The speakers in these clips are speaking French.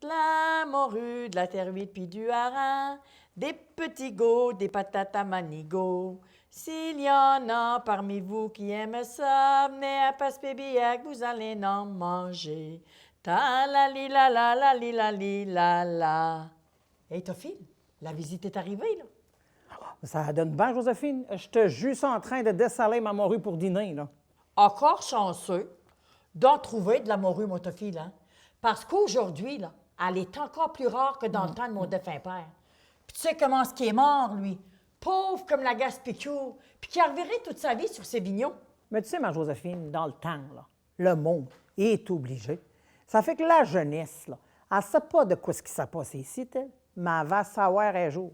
De la morue, de la terre huile puis du hareng, des petits goûts, des patates à manigot. S'il y en a parmi vous qui aiment ça, venez à Passepébiac, vous allez en manger. Ta la li la la li la li la la. Hey, Tophile, la visite est arrivée, là. Ça donne bien, Joséphine. Je te juste en train de dessaler ma morue pour dîner, là. Encore chanceux d'en trouver de la morue, mon Tophile, hein? Parce qu'aujourd'hui, là, elle est encore plus rare que dans le temps de mon défunt père. Puis tu sais comment ce qui est mort, lui? Pauvre comme la Gaspécure, puis qui a reviré toute sa vie sur ses vignons. Mais tu sais, ma Joséphine, dans le temps, là, le monde est obligé. Ça fait que la jeunesse, là, elle ne sait pas de quoi ce qui s'est passé ici, elle, mais elle va savoir un jour.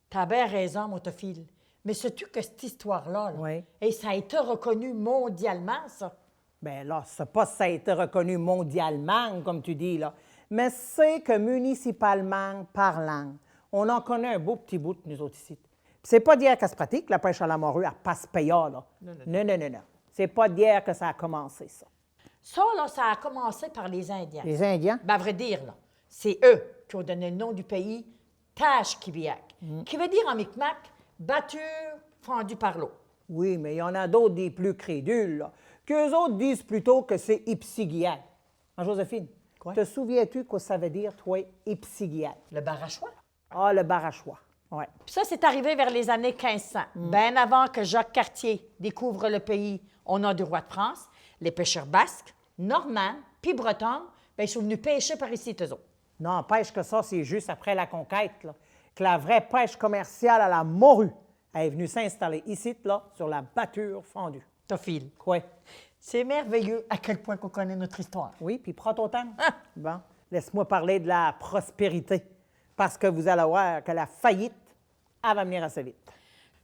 T'as bien raison, mon Tophile. Mais sais-tu que cette histoire-là, là, Oui. et ça a été reconnu mondialement, ça? Bien là, c'est pas si ça a été reconnu mondialement, comme tu dis, là, mais c'est que municipalement parlant, on en connaît un beau petit bout, nous autres ici. Puis c'est pas d'hier qu'elle se pratique, la pêche à la morue à Passepéia, là. Non. C'est pas d'hier que ça a commencé, ça. Ça, là, ça a commencé par les Indiens. Les Indiens? Ben, à vrai dire, là, c'est eux qui ont donné le nom du pays Tashkibiak, qui veut dire en Micmac « batture fendue par l'eau Oui, mais il y en a d'autres des plus crédules, là, qu'eux autres disent plutôt que c'est Ipsigiak. Hein, Joséphine? Quoi? Te souviens-tu que ça veut dire, toi, Ipsigiak? » Le Barachois. Ah, le Barachois. Oui. Puis ça, c'est arrivé vers les années 1500, bien avant que Jacques Cartier découvre le pays au nom du roi de France. Les pêcheurs basques, normands, puis bretons, bien, ils sont venus pêcher par ici, eux autres. N'empêche que ça, c'est juste après la conquête, là, que la vraie pêche commerciale à la morue est venue s'installer ici, là, sur la batture fendue. Tophile, Quoi? c'est merveilleux à quel point qu'on connaît notre histoire. Oui, puis prends ton temps. Ah! Bon, laisse-moi parler de la prospérité, parce que vous allez voir que la faillite, elle va venir assez vite.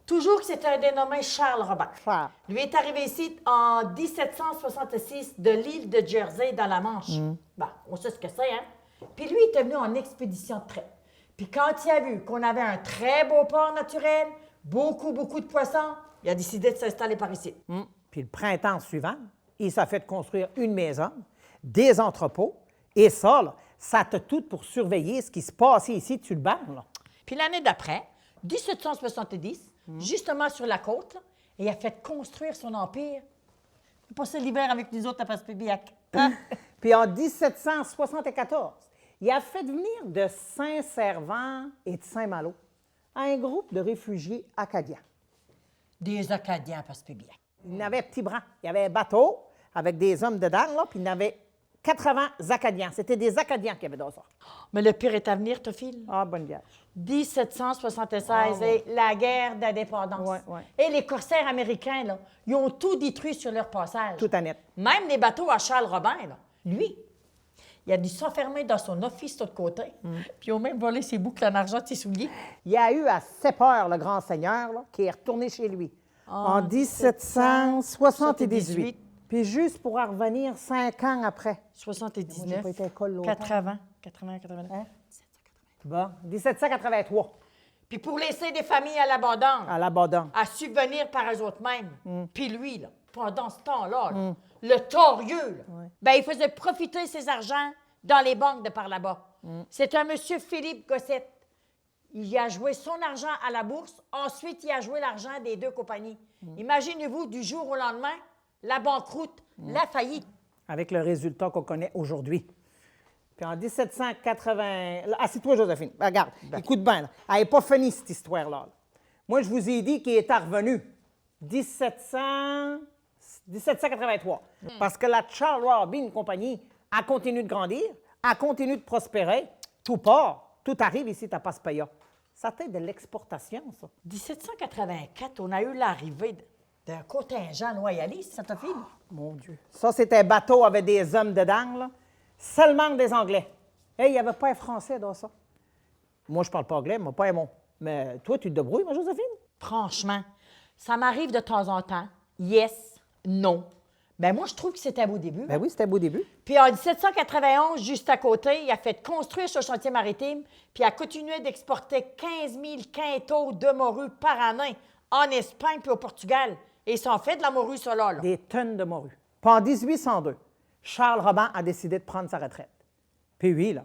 Toujours que c'était un dénommé Charles Robert. Charles. Lui est arrivé ici en 1766 de l'île de Jersey dans la Manche. Bon, on sait ce que c'est, hein? Puis lui, il est venu en expédition de trait. Puis quand il a vu qu'on avait un très beau port naturel, beaucoup de poissons, il a décidé de s'installer par ici. Puis le printemps suivant, il s'est fait construire une maison, des entrepôts, et ça, là, ça te tout pour surveiller ce qui se passait ici sur le banc, là. Puis l'année d'après, 1770, justement sur la côte, là, il a fait construire son empire. Il passait l'hiver avec nous autres à Passepébiac. Hein? Puis en 1774, il a fait venir de Saint-Servant et de Saint-Malo un groupe de réfugiés acadiens. Des Acadiens à Passepébiac. Il y avait petit bras. Il y avait un bateau avec des hommes dedans, là, puis il y en avait 80 Acadiens. C'était des Acadiens qui avaient dans ça. Mais le pire est à venir, Tophile. Ah, bonne guerre. 1776 et la guerre d'indépendance. Ouais. Et les corsaires américains, là, ils ont tout détruit sur leur passage. Tout à net. Même les bateaux à Charles Robert, là. Lui, il a dû s'enfermer dans son office de l'autre côté. Puis ils ont même volé ses boucles en argent de ses souliers. Il y a eu assez peur, le grand seigneur, là, qui est retourné chez lui en 1778. Puis juste pour en revenir 5 ans après. Moi, j'ai 79, pas été à l'école longtemps. 80, 89. Hein? Bon, 1783, Puis pour laisser des familles à l'abandon, à l'abandon. à subvenir par eux autres mêmes. Puis lui, là, pendant ce temps-là, là, le torieux, là, ben, il faisait profiter ses argents dans les banques de par là-bas. C'est un monsieur Philippe Gossette. Il y a joué son argent à la bourse. Ensuite, il a joué l'argent des deux compagnies. Imaginez-vous, du jour au lendemain, la banqueroute, la faillite. Avec le résultat qu'on connaît aujourd'hui. Puis en 1780... Assieds-toi, Joséphine. Regarde, écoute bien. Là. Elle n'est pas finie, cette histoire-là. Là. Moi, je vous ai dit qu'il était revenu 1783. Parce que la Charles Robin Compagnie a continué de grandir, a continué de prospérer. Tout part, tout arrive ici à Passepéia. Ça a été de l'exportation, ça. 1784, on a eu l'arrivée d'un contingent loyaliste, ça t'a fait? Mon Dieu. Ça, c'était un bateau avec des hommes dedans, là. Seulement des Anglais. Hey, il n'y avait pas un Français dans ça. Moi, je parle pas anglais, moi, pas un mot. Mais toi, tu te débrouilles, ma Joséphine? Franchement, ça m'arrive de temps en temps. Yes, non. Ben moi, je trouve que c'était un beau début. Ben oui, c'était un beau début. Puis en 1791, juste à côté, il a fait construire ce chantier maritime, puis il a continué d'exporter 15 000 quintaux de morue par année en Espagne puis au Portugal. Et ça en fait de la morue, ça là. Des tonnes de morue. Puis en 1802, Charles Robin a décidé de prendre sa retraite. Puis lui, là,